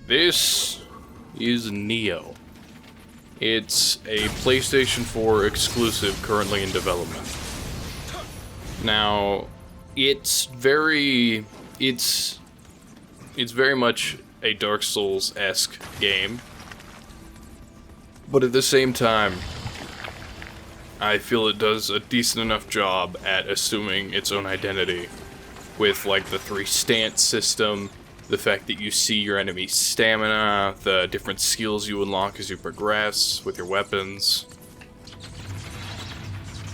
This is Nioh. It's a PlayStation 4 exclusive currently in development. Now, it's very much a Dark Souls-esque game, but at the same time, I feel it does a decent enough job at assuming its own identity with, like, the 3 stance system, the fact that you see your enemy's stamina, the different skills you unlock as you progress with your weapons,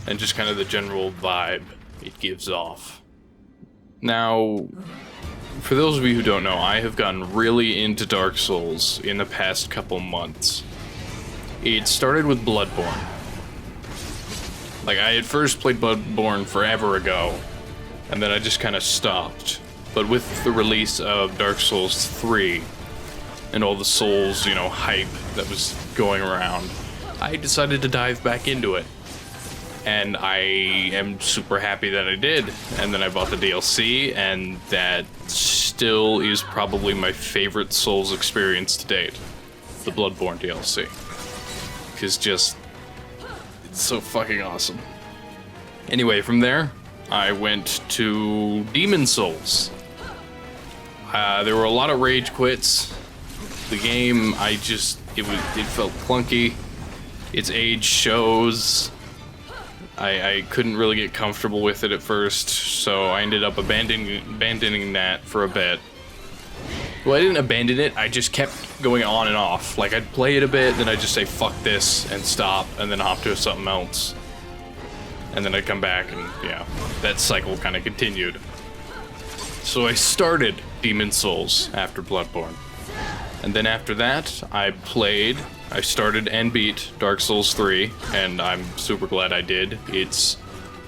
and just kind of the general vibe it gives off. Now, for those of you who don't know, I have gotten really into Dark Souls in the past couple months. It started with Bloodborne. Like, I had first played Bloodborne forever ago, and then I just kind of stopped. But with the release of Dark Souls 3, and all the Souls, hype that was going around, I decided to dive back into it. And I am super happy that I did. And then I bought the DLC, and that still is probably my favorite Souls experience to date. The Bloodborne DLC. Because it's so fucking awesome. Anyway, from there, I went to Demon Souls. There were a lot of rage quits. The game, it felt clunky. Its age shows. I couldn't really get comfortable with it at first, so I ended up abandoning that for a bit. Well, I didn't abandon it, I just kept going on and off. Like, I'd play it a bit, then I'd just say fuck this and stop, and then hop to something else. And then I'd come back, and yeah, that cycle kind of continued. So I started Demon Souls after Bloodborne. And then after that, I started and beat Dark Souls 3, and I'm super glad I did.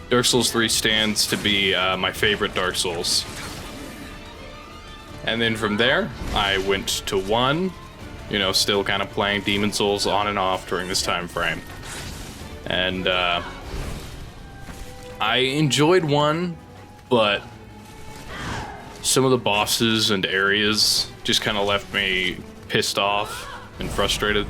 Dark Souls 3 stands to be my favorite Dark Souls. And then from there, I went to 1, still kind of playing Demon Souls on and off during this time frame. And I enjoyed 1, but some of the bosses and areas just kind of left me pissed off and frustrated.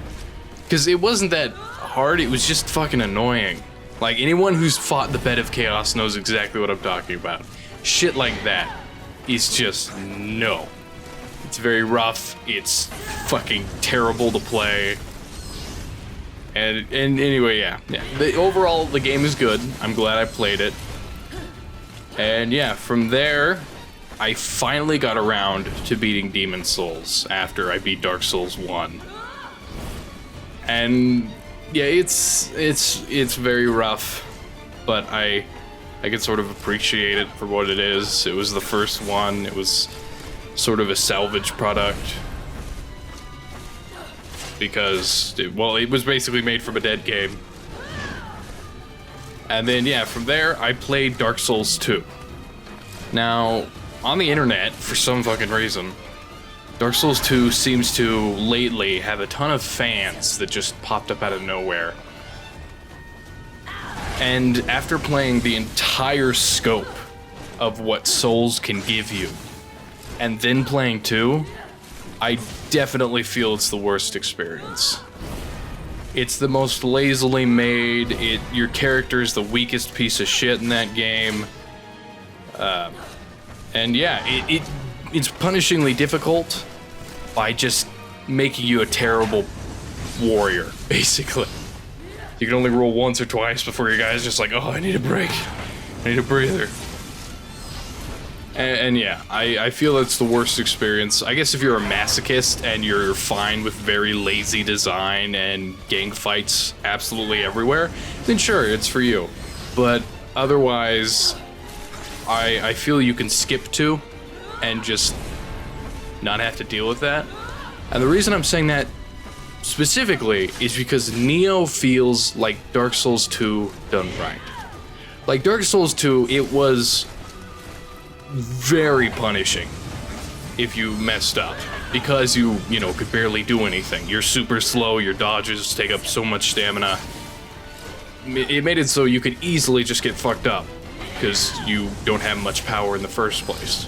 Because it wasn't that hard, it was just fucking annoying. Like, anyone who's fought the Bed of Chaos knows exactly what I'm talking about. Shit like that is just no. It's very rough, it's fucking terrible to play. And anyway, yeah. Overall, the game is good. I'm glad I played it. And yeah, from there, I finally got around to beating Demon Souls after I beat Dark Souls 1. And yeah, it's very rough, but I can sort of appreciate it for what it is. It was the first one. It was sort of a salvage product because it was basically made from a dead game. And then yeah, from there I played Dark Souls 2. Now, on the internet, for some fucking reason, Dark Souls 2 seems to lately have a ton of fans that just popped up out of nowhere. And after playing the entire scope of what Souls can give you, and then playing 2, I definitely feel it's the worst experience. It's the most lazily made, your character is the weakest piece of shit in that game. And yeah, it's punishingly difficult by just making you a terrible warrior, basically. You can only roll once or twice before your guy's just like, oh, I need a break. I need a breather. And yeah, I feel that's the worst experience. I guess if you're a masochist and you're fine with very lazy design and gang fights absolutely everywhere, then sure, it's for you. But otherwise, I feel you can skip 2 and just not have to deal with that. And the reason I'm saying that specifically is because Nioh feels like Dark Souls 2 done right. Like Dark Souls 2, it was very punishing if you messed up because you could barely do anything. You're super slow, your dodges take up so much stamina. It made it so you could easily just get fucked up because you don't have much power in the first place.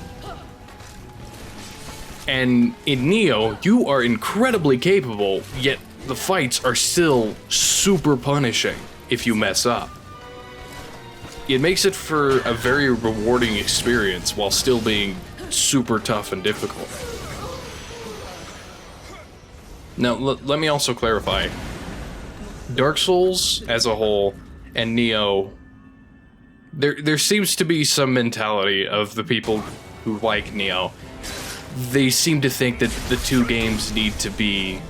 And in Nioh, you are incredibly capable, yet the fights are still super punishing if you mess up. It makes it for a very rewarding experience while still being super tough and difficult. Now, let me also clarify. Dark Souls as a whole and Nioh, there seems to be some mentality of the people who like Nioh. They seem to think that the two games need to be...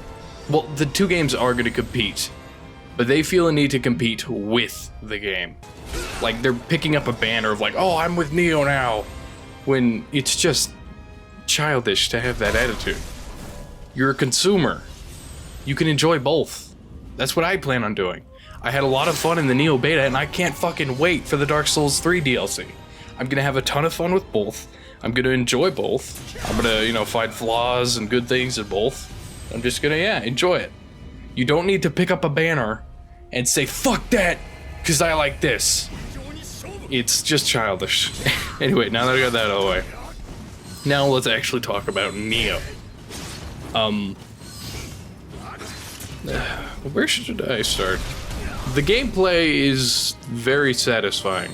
Well, the two games are going to compete, but they feel a need to compete with the game. Like, they're picking up a banner of like, oh, I'm with Nioh now, when it's just childish to have that attitude. You're a consumer. You can enjoy both. That's what I plan on doing. I had a lot of fun in the Nioh beta, and I can't fucking wait for the Dark Souls 3 DLC. I'm gonna have a ton of fun with both. I'm gonna enjoy both. I'm gonna, you know, find flaws and good things in both. I'm just gonna, yeah, enjoy it. You don't need to pick up a banner and say, fuck that, because I like this. It's just childish. Anyway, now that I got that out of the way, now let's actually talk about Nioh. Where should I start? The gameplay is very satisfying.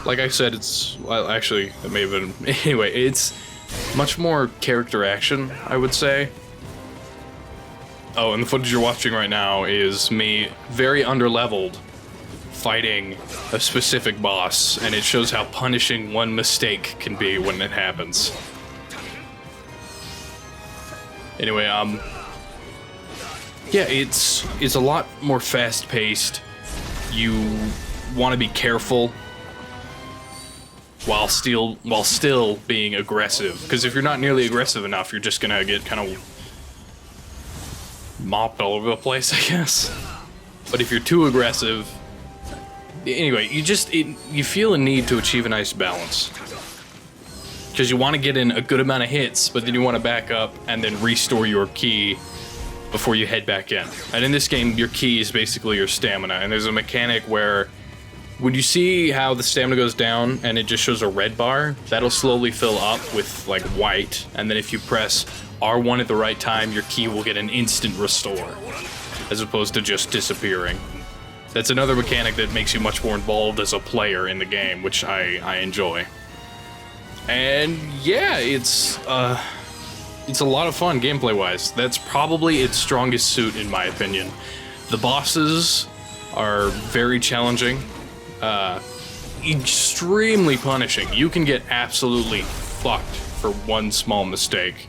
Like I said, it's... Well, actually, it may have been... Anyway, it's much more character action, I would say. Oh, and the footage you're watching right now is me very underleveled fighting a specific boss, and it shows how punishing one mistake can be when it happens. Anyway, yeah, it's a lot more fast-paced. You want to be careful while still being aggressive, because if you're not nearly aggressive enough, you're just gonna get kind of mopped all over the place, I guess. But if you're too aggressive, anyway, you feel a need to achieve a nice balance, because you want to get in a good amount of hits, but then you want to back up and then restore your ki before you head back in. And in this game, your ki is basically your stamina, and there's a mechanic where when you see how the stamina goes down and it just shows a red bar, that'll slowly fill up with like white, and then if you press R1 at the right time, your ki will get an instant restore, as opposed to just disappearing. That's another mechanic that makes you much more involved as a player in the game, which I enjoy. And yeah, it's a lot of fun gameplay-wise. That's probably its strongest suit, in my opinion. The bosses are very challenging, extremely punishing. You can get absolutely fucked for one small mistake.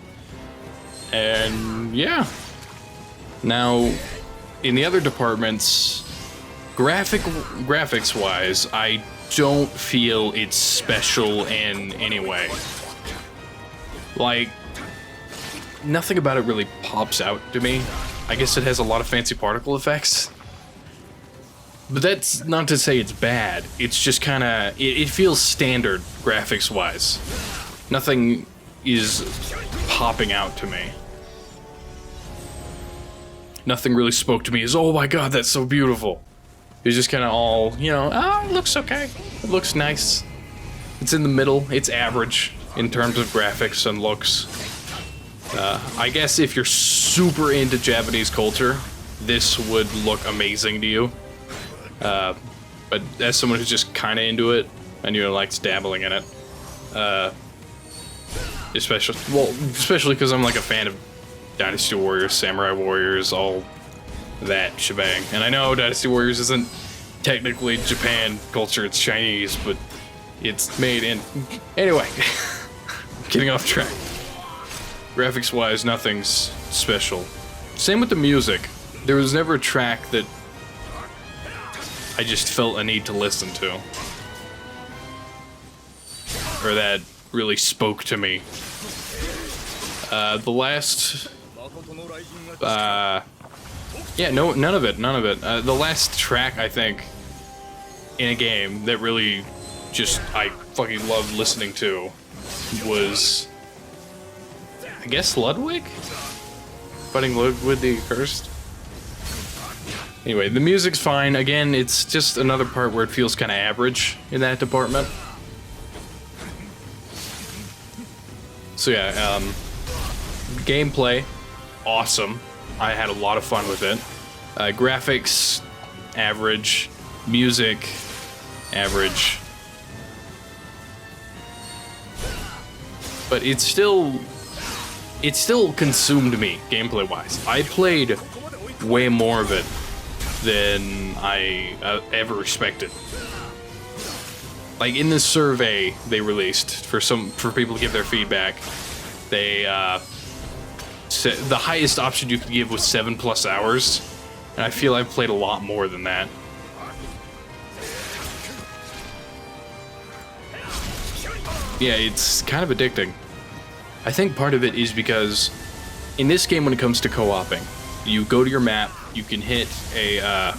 And yeah. Now, in the other departments, graphics-wise, I don't feel it's special in any way. Like, nothing about it really pops out to me. I guess it has a lot of fancy particle effects. But that's not to say it's bad. It's just kind of... It feels standard, graphics-wise. Nothing is popping out to me. Nothing really spoke to me as, oh my god, that's so beautiful. It's just kind of all, you know, oh, it looks okay. It looks nice. It's in the middle. It's average in terms of graphics and looks. I guess if you're super into Japanese culture, this would look amazing to you. But as someone who's just kind of into it, and you likes dabbling in it, especially because I'm like a fan of Dynasty Warriors, Samurai Warriors, all that shebang. And I know Dynasty Warriors isn't technically Japan culture, it's Chinese, but it's made in... Anyway, getting off track. Graphics-wise, nothing's special. Same with the music. There was never a track that I just felt a need to listen to, or that really spoke to me. The last... yeah, no, none of it. The last track, I think, in a game that really just I fucking loved listening to was, I guess, Ludwig? Fighting Ludwig the Accursed? Anyway, the music's fine. Again, it's just another part where it feels kind of average in that department. So yeah, Gameplay, awesome. I had a lot of fun with it. Graphics, average. Music, average. But it still consumed me, gameplay-wise. I played way more of it than I ever expected. Like, in this survey they released for people to give their feedback, they said the highest option you could give was 7+ hours, and I feel I've played a lot more than that. Yeah, it's kind of addicting. I think part of it is because in this game, when it comes to co-oping, you go to your map, you can hit a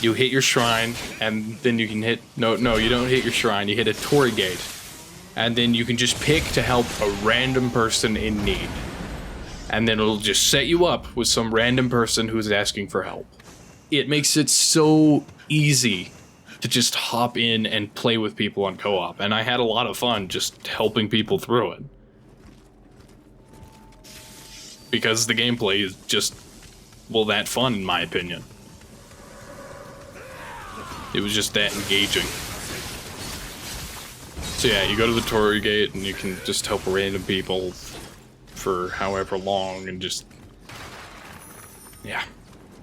you hit your shrine, and then you can hit no, you don't hit your shrine, you hit a Torii gate, and then you can just pick to help a random person in need, and then it'll just set you up with some random person who's asking for help. It makes it so easy to just hop in and play with people on co-op, and I had a lot of fun just helping people through it. Because the gameplay is just, well, that fun in my opinion. It was just that engaging. So yeah, you go to the Torii gate and you can just help random people for however long and just... yeah.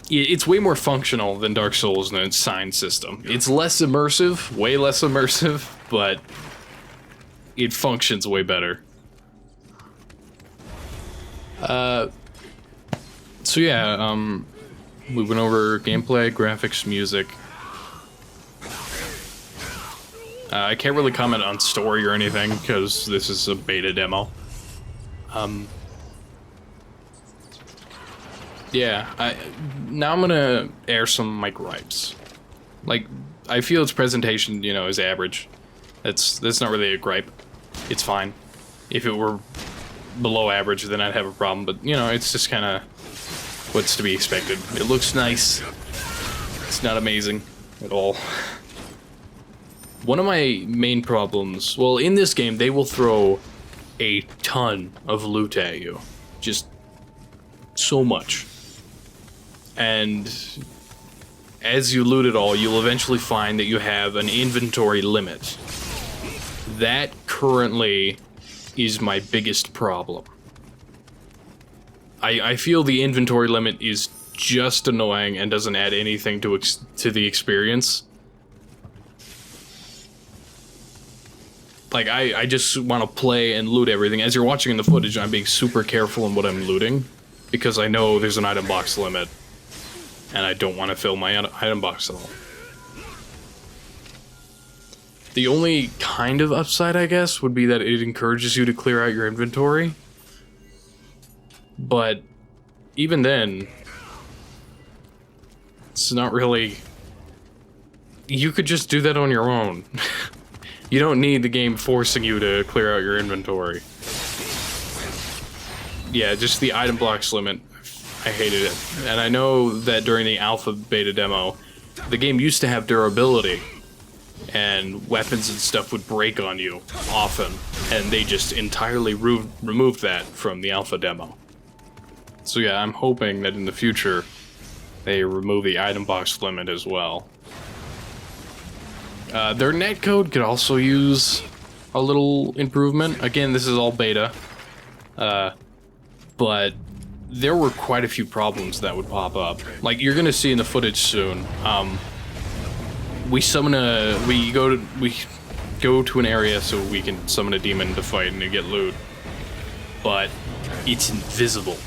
It's way more functional than Dark Souls and its sign system. It's less immersive, way less immersive, but it functions way better. So yeah, we went over gameplay, graphics, music. I can't really comment on story or anything because this is a beta demo. Yeah, now I'm gonna air some of my gripes. Like, I feel its presentation, you know, is average. That's not really a gripe. It's fine. If it were below average, then I'd have a problem, but, you know, it's just kind of what's to be expected. It looks nice. It's not amazing at all. One of my main problems, well, in this game, they will throw a ton of loot at you. Just so much. And as you loot it all, you'll eventually find that you have an inventory limit. That currently is my biggest problem. I feel the inventory limit is just annoying and doesn't add anything to the experience. Like, I just want to play and loot everything. As you're watching in the footage, I'm being super careful in what I'm looting, because I know there's an item box limit, and I don't want to fill my item box at all. The only kind of upside, I guess, would be that it encourages you to clear out your inventory. But even then, it's not really... You could just do that on your own. You don't need the game forcing you to clear out your inventory. Yeah, just the item blocks limit. I hated it. And I know that during the alpha beta demo, the game used to have durability, and weapons and stuff would break on you often, and they just entirely removed that from the alpha demo. So yeah, I'm hoping that in the future, they remove the item box limit as well. Their netcode could also use a little improvement. Again, this is all beta. But there were quite a few problems that would pop up. Like, you're gonna see in the footage soon. We go to an area so we can summon a demon to fight and to get loot. But it's invisible.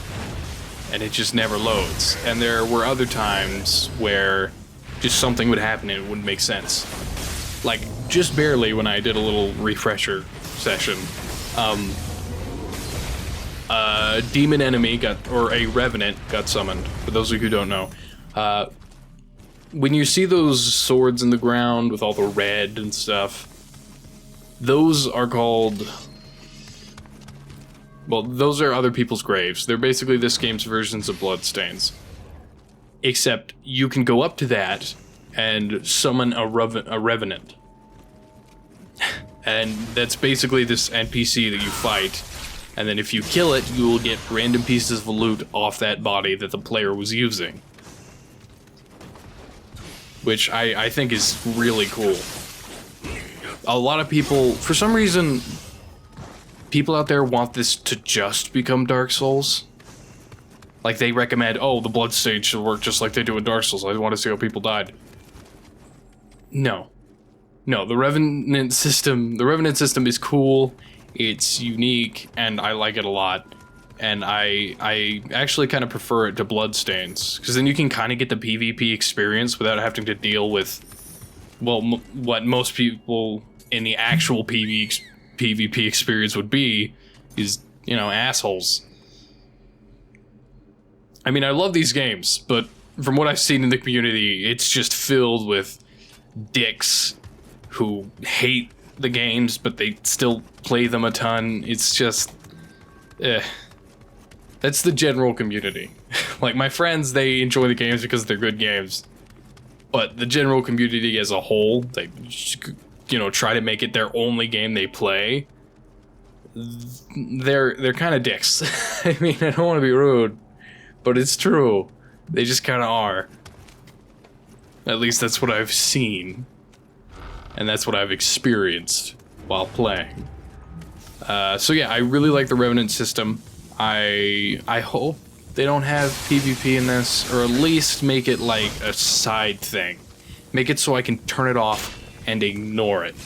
And it just never loads. And there were other times where just something would happen and it wouldn't make sense. Like, just barely when I did a little refresher session, a demon enemy or a revenant got summoned, for those of you who don't know. When you see those swords in the ground with all the red and stuff, those are called... well, those are other people's graves. They're basically this game's versions of bloodstains. Except you can go up to that and summon a revenant. And that's basically this NPC that you fight, And then if you kill it, you will get random pieces of loot off that body that the player was using. Which I think is really cool. A lot of people, for some reason, people out there want this to just become Dark Souls. Like, they recommend, oh, the Bloodstain should work just like they do in Dark Souls. I want to see how people died. No. No, the Revenant system is cool, it's unique, and I like it a lot. And I actually kind of prefer it to Bloodstains, because then you can kind of get the PvP experience without having to deal with, well, what most people in the actual PvP experience would be, is, you know, assholes. I mean, I love these games, but from what I've seen in the community, it's just filled with dicks who hate the games, but they still play them a ton. It's just, that's the general community. Like, my friends, they enjoy the games because they're good games. But the general community as a whole, they, you know, try to make it their only game they play. They're kind of dicks. I mean, I don't want to be rude, but it's true. They just kind of are. At least that's what I've seen. And that's what I've experienced while playing. So yeah, I really like the Revenant system. I hope they don't have PvP in this, or at least make it like a side thing. Make it so I can turn it off and ignore it.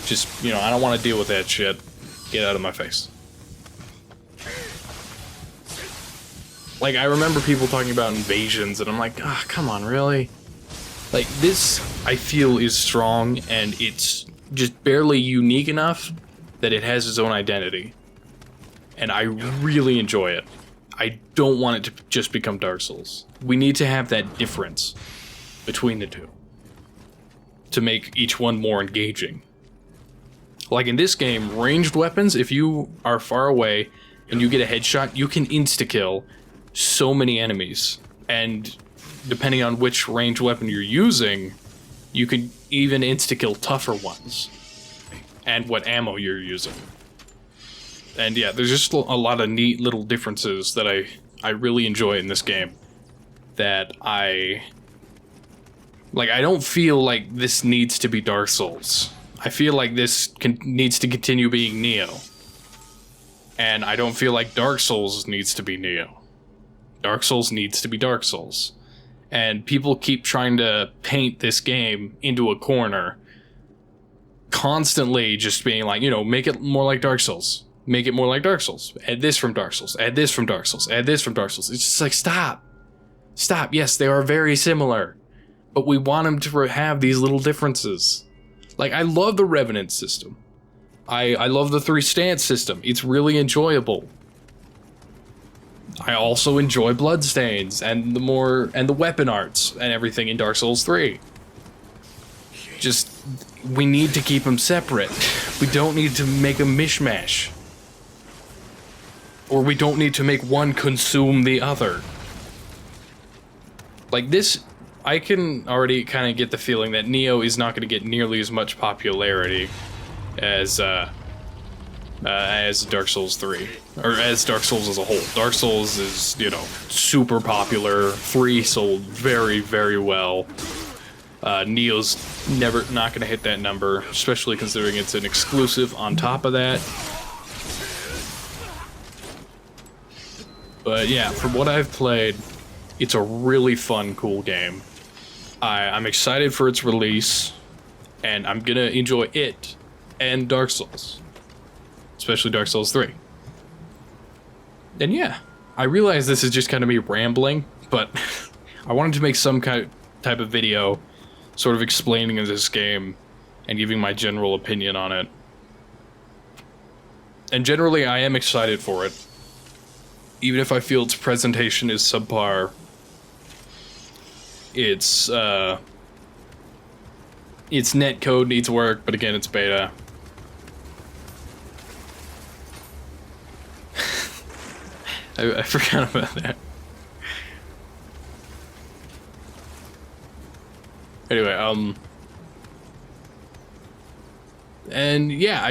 Just, you know, I don't want to deal with that shit. Get out of my face. Like, I remember people talking about invasions, and I'm like, ah, come on, really? Like, this, I feel, is strong, and it's just barely unique enough that it has its own identity. And I really enjoy it. I don't want it to just become Dark Souls. We need to have that difference between the two to make each one more engaging. Like in this game, ranged weapons, if you are far away and you get a headshot, you can insta-kill so many enemies. And depending on which ranged weapon you're using, you can even insta-kill tougher ones. And what ammo you're using. And yeah, there's just a lot of neat little differences that I really enjoy in this game. That I don't feel like this needs to be Dark Souls. I feel like this needs to continue being Nioh. And I don't feel like Dark Souls needs to be Nioh. Dark Souls needs to be Dark Souls. And people keep trying to paint this game into a corner. Constantly just being like, you know, make it more like Dark Souls. Make it more like Dark Souls. Add this from Dark Souls. Add this from Dark Souls. Add this from Dark Souls. It's just like, stop. Stop. Yes, they are very similar. But we want them to have these little differences. Like, I love the Revenant system. I love the 3-stance system. It's really enjoyable. I also enjoy Bloodstains and the weapon arts and everything in Dark Souls 3. Just, we need to keep them separate. We don't need to make a mishmash. Or we don't need to make one consume the other. Like this, I can already kind of get the feeling that Nioh is not going to get nearly as much popularity as Dark Souls 3. Or as Dark Souls as a whole. Dark Souls is, you know, super popular. 3 sold very, very well. Nioh's not going to hit that number, especially considering it's an exclusive on top of that. But yeah, from what I've played, it's a really fun, cool game. I'm excited for its release, and I'm gonna enjoy it and Dark Souls. Especially Dark Souls 3. And yeah, I realize this is just kind of me rambling, but I wanted to make some type of video sort of explaining this game and giving my general opinion on it. And generally, I am excited for it. Even if I feel its presentation is subpar, its netcode needs work, but again, it's beta. I forgot about that. Anyway, and yeah,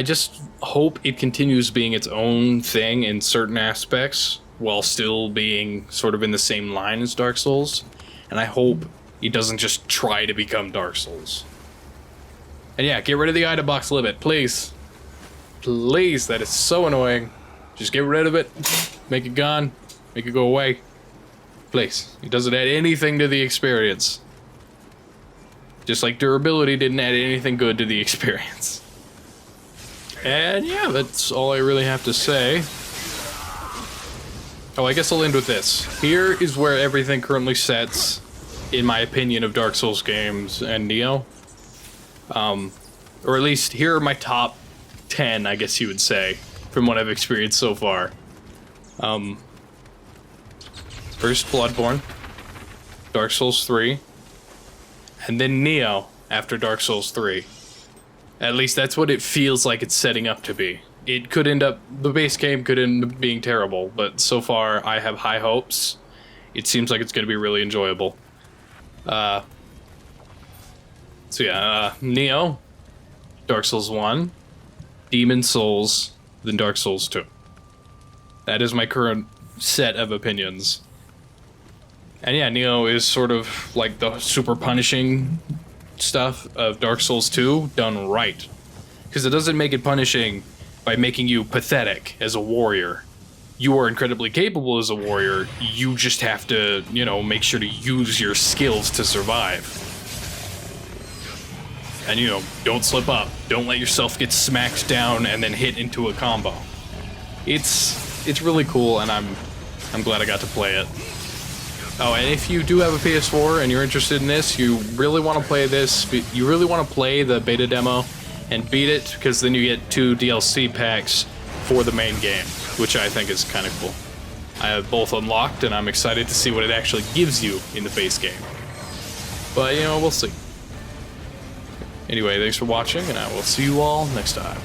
hope it continues being its own thing in certain aspects while still being sort of in the same line as Dark Souls. And I hope it doesn't just try to become Dark Souls. And yeah, get rid of the item box limit, please. Please, that is so annoying. Just get rid of it. Make it gone. Make it go away. Please. It doesn't add anything to the experience. Just like durability didn't add anything good to the experience. And yeah, that's all I really have to say. Oh, I guess I'll end with this. Here is where everything currently sets, in my opinion, of Dark Souls games and Nioh. Or at least, here are my top 10, I guess you would say, from what I've experienced so far. First, Bloodborne. Dark Souls 3. And then Nioh after Dark Souls 3. At least that's what it feels like it's setting up to be. It could end up, the base game could end up being terrible, but so far I have high hopes. It seems like it's going to be really enjoyable. So yeah, Nioh, Dark Souls 1, Demon Souls, then Dark Souls 2. That is my current set of opinions. And yeah, Nioh is sort of like the super punishing stuff of Dark Souls 2 done right. Because it doesn't make it punishing by making you pathetic as a warrior. You are incredibly capable as a warrior, you just have to, you know, make sure to use your skills to survive. And you know, don't slip up. Don't let yourself get smacked down and then hit into a combo. It's really cool, and I'm glad I got to play it. Oh, and if you do have a PS4 and you're interested in this, you really want to play this, you really want to play the beta demo and beat it, because then you get 2 DLC packs for the main game, which I think is kind of cool. I have both unlocked, and I'm excited to see what it actually gives you in the base game. But, you know, we'll see. Anyway, thanks for watching, and I will see you all next time.